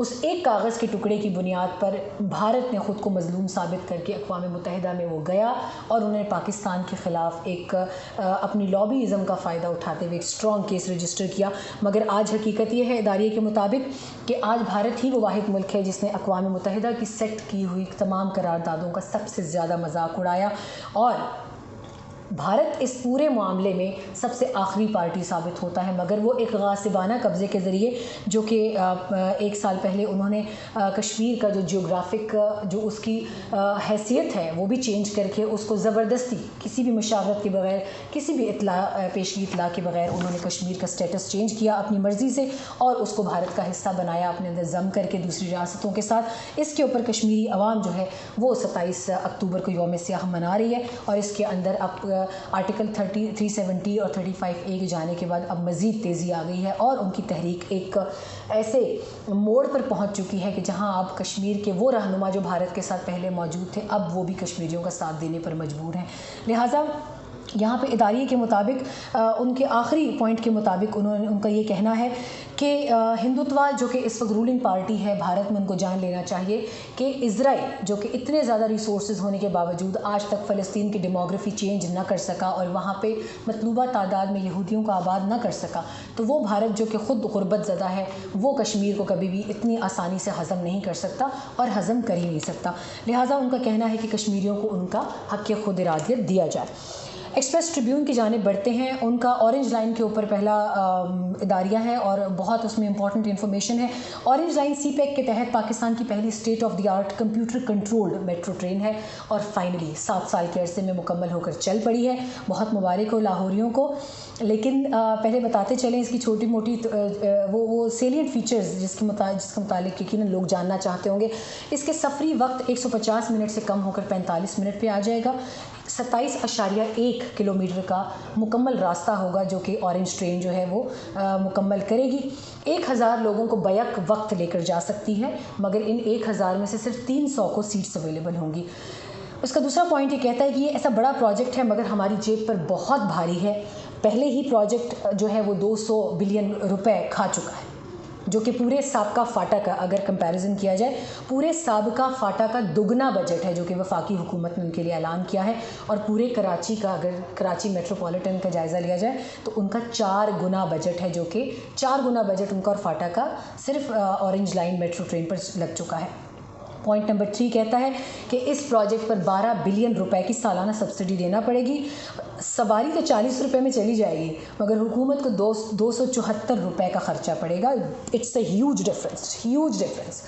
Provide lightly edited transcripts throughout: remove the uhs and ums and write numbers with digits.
اس ایک کاغذ کے ٹکڑے کی بنیاد پر بھارت نے خود کو مظلوم ثابت کر کے اقوام متحدہ میں وہ گیا اور انہوں نے پاکستان کے خلاف ایک اپنی لابیزم کا فائدہ اٹھاتے ہوئے ایک اسٹرانگ کیس رجسٹر کیا. مگر آج حقیقت یہ ہے ادارے کے مطابق کہ آج بھارت ہی وہ واحد ملک ہے جس نے اقوام متحدہ کی سیٹ کی ہوئی تمام قراردادوں کا سب سے زیادہ مذاق اڑایا اور بھارت اس پورے معاملے میں سب سے آخری پارٹی ثابت ہوتا ہے. مگر وہ ایک غاصبانہ قبضے کے ذریعے جو کہ ایک سال پہلے انہوں نے کشمیر کا جو جیوگرافک جو اس کی حیثیت ہے وہ بھی چینج کر کے اس کو زبردستی کسی بھی مشاورت کے بغیر کسی بھی پیشگی اطلاع کے بغیر انہوں نے کشمیر کا سٹیٹس چینج کیا اپنی مرضی سے اور اس کو بھارت کا حصہ بنایا اپنے اندر ضم کر کے دوسری ریاستوں کے ساتھ. اس کے اوپر کشمیری عوام جو ہے وہ 27 اکتوبر کو یوم سیاہ منا رہی ہے اور اس کے اندر اب آرٹیکل 370 اور 35A کے جانے کے بعد اب مزید تیزی آ گئی ہے اور ان کی تحریک ایک ایسے موڑ پر پہنچ چکی ہے کہ جہاں اب کشمیر کے وہ رہنما جو بھارت کے ساتھ پہلے موجود تھے اب وہ بھی کشمیریوں کا ساتھ دینے پر مجبور ہیں. لہٰذا یہاں پہ اداریے کے مطابق ان کے آخری پوائنٹ کے مطابق ان کا یہ کہنا ہے کہ ہندوتوا جو کہ اس وقت رولنگ پارٹی ہے بھارت میں ان کو جان لینا چاہیے کہ اسرائیل جو کہ اتنے زیادہ ریسورسز ہونے کے باوجود آج تک فلسطین کی ڈیموگرافی چینج نہ کر سکا اور وہاں پہ مطلوبہ تعداد میں یہودیوں کو آباد نہ کر سکا تو وہ بھارت جو کہ خود غربت زدہ ہے وہ کشمیر کو کبھی بھی اتنی آسانی سے ہضم نہیں کر سکتا اور ہضم کر ہی نہیں سکتا. لہٰذا ان کا کہنا ہے کہ کشمیریوں کو ان کا حق خود ارادیت دیا جائے. ایکسپریس ٹریبیون کی جانب بڑھتے ہیں. ان کا اورنج لائن کے اوپر پہلا اداریہ ہے اور بہت اس میں امپورٹنٹ انفارمیشن ہے. اورنج لائن سی پیک کے تحت پاکستان کی پہلی state of the art computer controlled metro train ہے اور فائنلی 7 سال کے عرصے میں مکمل ہو کر چل پڑی ہے. بہت مبارک ہو لاہوریوں کو. لیکن پہلے بتاتے چلیں اس کی چھوٹی موٹی وہ سیلینٹ فیچرز جس کے متعلق یقیناً لوگ جاننا چاہتے ہوں گے. اس کے سفری وقت 150 منٹ سے کم ہو کر 45 منٹ پہ آ جائے گا. 27.1 کلومیٹر کا مکمل راستہ ہوگا جو کہ اورنج ٹرین جو ہے وہ مکمل کرے گی. 1000 لوگوں کو بیک وقت لے کر جا سکتی ہے مگر ان 1000 میں سے صرف 300 کو سیٹس اویلیبل ہوں گی. اس کا دوسرا پوائنٹ یہ کہتا ہے کہ یہ ایسا بڑا پروجیکٹ ہے مگر ہماری جیب پر بہت بھاری ہے. پہلے ہی پروجیکٹ جو ہے وہ 200 بلین روپے کھا چکا ہے جو کہ پورے سابقہ فاٹا کا اگر کمپیریزن کیا جائے پورے سابقہ فاٹا کا دگنا بجٹ ہے جو کہ وفاقی حکومت نے ان کے لیے اعلان کیا ہے. اور پورے کراچی کا اگر کراچی میٹروپولیٹن کا جائزہ لیا جائے تو ان کا 4 گنا بجٹ ہے جو کہ 4 گنا بجٹ ان کا اور فاٹا کا صرف اورنج لائن میٹرو ٹرین پر لگ چکا ہے. پوائنٹ نمبر 3 کہتا ہے کہ اس پروجیکٹ پر 12 بلین روپے کی سالانہ سبسڈی دینا پڑے گی. سواری تو 40 روپے میں چلی جائے گی مگر حکومت کو 274 روپے کا خرچہ پڑے گا. It's a huge difference.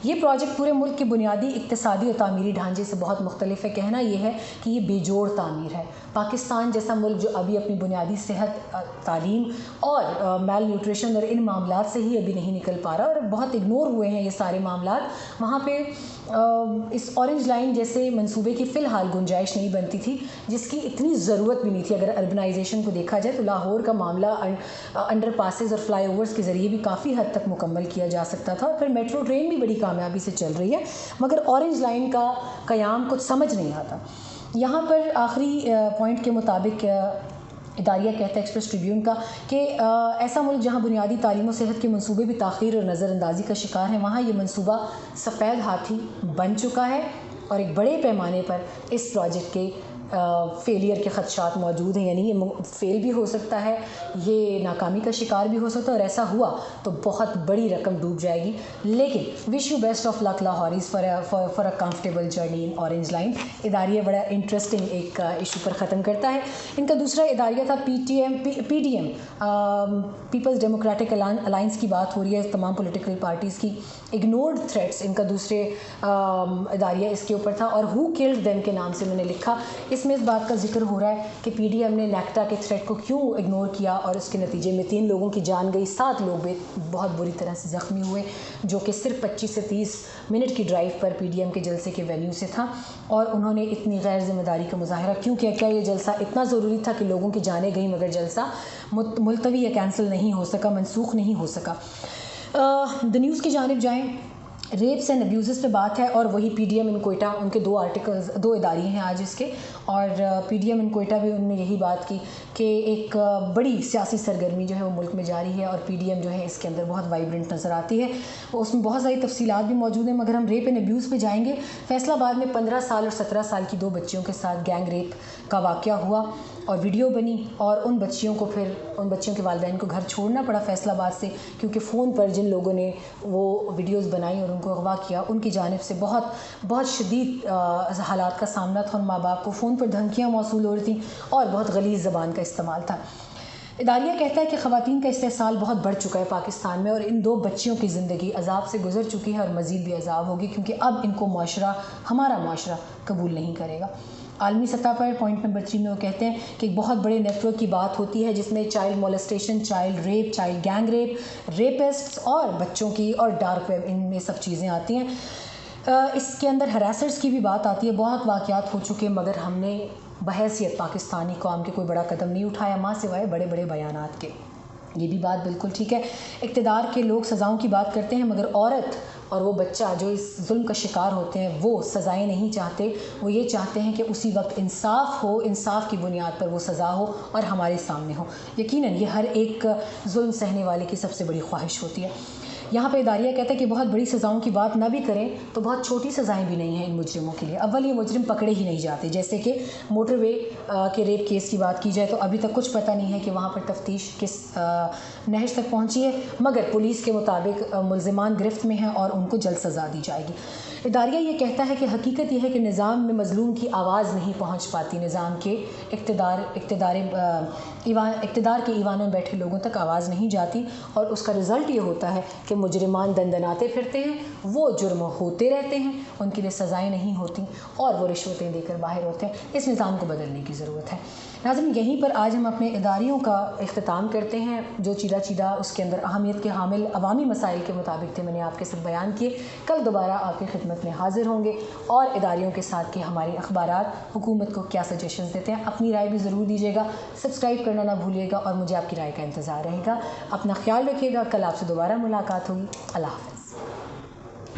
یہ پروجیکٹ پورے ملک کے بنیادی اقتصادی اور تعمیری ڈھانچے سے بہت مختلف ہے. کہنا یہ ہے کہ یہ بے جوڑ تعمیر ہے. پاکستان جیسا ملک جو ابھی اپنی بنیادی صحت تعلیم اور میل نیوٹریشن اور ان معاملات سے ہی ابھی نہیں نکل پا رہا اور بہت اگنور ہوئے ہیں یہ سارے معاملات. وہاں پہ اس اورنج لائن جیسے منصوبے کی فی الحال گنجائش نہیں بنتی تھی جس کی اتنی ضرورت بھی نہیں تھی. اگر اربنائزیشن کو دیکھا جائے تو لاہور کا معاملہ انڈر پاسز اور فلائی اوورس کے ذریعے بھی کافی حد تک مکمل کیا جا سکتا تھا. پھر میٹرو ٹرین بھی بڑی کامیابی سے چل رہی ہے مگر اورنج لائن کا قیام کچھ سمجھ نہیں آتا. یہاں پر آخری پوائنٹ کے مطابق اداریہ کہتا ہے ایکسپریس ٹریبیون کا کہ ایسا ملک جہاں بنیادی تعلیم و صحت کے منصوبے بھی تاخیر اور نظر اندازی کا شکار ہیں وہاں یہ منصوبہ سفید ہاتھی بن چکا ہے اور ایک بڑے پیمانے پر اس پروجیکٹ کے فیلئر کے خدشات موجود ہیں. یعنی یہ فیل بھی ہو سکتا ہے یہ ناکامی کا شکار بھی ہو سکتا ہے اور ایسا ہوا تو بہت بڑی رقم ڈوب جائے گی. لیکن wish you best of luck Lahoris for a comfortable journey in orange line. اداریہ بڑا انٹرسٹنگ ایک ایشو پر ختم کرتا ہے. ان کا دوسرا اداریہ تھا P D M people's democratic alliance کی بات ہو رہی ہے تمام پولیٹیکل پارٹیز کی. اگنورڈ تھریٹس ان کا دوسرے اداریہ اس کے اوپر تھا اور ہو کلڈ دیم کے نام سے انہوں نے لکھا. اس میں اس بات کا ذکر ہو رہا ہے کہ پی ڈی ایم نے نیکٹا کے تھریٹ کو کیوں اگنور کیا اور اس کے نتیجے میں 3 لوگوں کی جان گئی 7 لوگ بہت بری طرح سے زخمی ہوئے جو کہ صرف 25 سے 30 منٹ کی ڈرائیو پر پی ڈی ایم کے جلسے کے وینیو سے تھا. اور انہوں نے اتنی غیر ذمہ داری کا مظاہرہ کیوں کیا؟ کیا یہ جلسہ اتنا ضروری تھا کہ لوگوں کی جانیں گئیں مگر جلسہ ملتوی یا کینسل نہیں ہو سکا منسوخ نہیں ہو سکا. دا نیوز کی جانب جائیں ریپس اینڈ ابیوزز پہ بات ہے، اور وہی پی ڈی ایم ان کوئٹہ، ان کے 2 آرٹیکلز 2 اداریے ہیں آج اس کے، اور پی ڈی ایم ان کوئٹہ بھی ان نے یہی بات کی کہ ایک بڑی سیاسی سرگرمی جو ہے وہ ملک میں جاری ہے، اور پی ڈی ایم جو ہے اس کے اندر بہت وائبرنٹ نظر آتی ہے، اس میں بہت ساری تفصیلات بھی موجود ہیں، مگر ہم ریپ اینڈ ابیوز پہ جائیں گے۔ فیصل آباد میں 15 سال اور 17 سال کی 2 بچیوں کے ساتھ گینگ ریپ کا واقعہ ہوا اور ویڈیو بنی، اور ان بچیوں کے والدین کو گھر چھوڑنا پڑا فیصل آباد سے، کیونکہ فون پر جن لوگوں نے وہ ویڈیوز بنائی اور ان کو اغوا کیا ان کی جانب سے بہت شدید حالات کا سامنا تھا، ان ماں باپ کو فون پر دھمکیاں موصول ہو رہی تھیں اور بہت غلیظ زبان کا استعمال تھا۔ اداریہ کہتا ہے کہ خواتین کا استحصال بہت بڑھ چکا ہے پاکستان میں، اور ان 2 بچیوں کی زندگی عذاب سے گزر چکی ہے اور مزید بھی عذاب ہوگی، کیونکہ اب ان کو ہمارا معاشرہ قبول نہیں کرے گا۔ عالمی سطح پر پوائنٹ نمبر 3 میں وہ کہتے ہیں کہ ایک بہت بڑے نیٹ ورک کی بات ہوتی ہے جس میں child molestation, child rape, child gang rape, rapists اور بچوں کی اور ڈارک ویب، ان میں سب چیزیں آتی ہیں۔ اس کے اندر ہراسرز کی بھی بات آتی ہے، بہت واقعات ہو چکے، مگر ہم نے بحیثیت پاکستانی قوم کے کوئی بڑا قدم نہیں اٹھایا، ماں سوائے بڑے بڑے بیانات کے۔ یہ بھی بات بالکل ٹھیک ہے، اقتدار کے لوگ سزاؤں کی بات کرتے ہیں، مگر عورت اور وہ بچہ جو اس ظلم کا شکار ہوتے ہیں وہ سزائیں نہیں چاہتے، وہ یہ چاہتے ہیں کہ اسی وقت انصاف ہو، انصاف کی بنیاد پر وہ سزا ہو اور ہمارے سامنے ہو۔ یقیناً یہ ہر ایک ظلم سہنے والے کی سب سے بڑی خواہش ہوتی ہے۔ یہاں پہ اداریہ کہتا ہے کہ بہت بڑی سزاؤں کی بات نہ بھی کریں تو بہت چھوٹی سزائیں بھی نہیں ہیں ان مجرموں کے لیے۔ اول یہ مجرم پکڑے ہی نہیں جاتے، جیسے کہ موٹر وے کے ریپ کیس کی بات کی جائے تو ابھی تک کچھ پتہ نہیں ہے کہ وہاں پر تفتیش کس نہج تک پہنچی ہے، مگر پولیس کے مطابق ملزمان گرفت میں ہیں اور ان کو جلد سزا دی جائے گی۔ اداریہ یہ کہتا ہے کہ حقیقت یہ ہے کہ نظام میں مظلوم کی آواز نہیں پہنچ پاتی، نظام کے اقتدار کے ایوانوں میں بیٹھے لوگوں تک آواز نہیں جاتی، اور اس کا رزلٹ یہ ہوتا ہے کہ مجرمان دندناتے پھرتے ہیں، وہ جرم ہوتے رہتے ہیں، ان کے لیے سزائیں نہیں ہوتی اور وہ رشوتیں دے کر باہر ہوتے ہیں۔ اس نظام کو بدلنے کی ضرورت ہے۔ ناظرین، یہیں پر آج ہم اپنے اداریوں کا اختتام کرتے ہیں، جو چیدہ اس کے اندر اہمیت کے حامل عوامی مسائل کے مطابق تھے، میں نے آپ کے ساتھ بیان کیے۔ کل دوبارہ آپ کی خدمت میں حاضر ہوں گے اور اداریوں کے ساتھ کہ ہمارے اخبارات حکومت کو کیا سجیشنز دیتے ہیں۔ اپنی رائے بھی ضرور دیجیے گا، سبسکرائب کرنا نہ بھولیے گا، اور مجھے آپ کی رائے کا انتظار رہے گا۔ اپنا خیال رکھیے گا، کل آپ سے دوبارہ ملاقات ہوگی۔ اللہ حافظ۔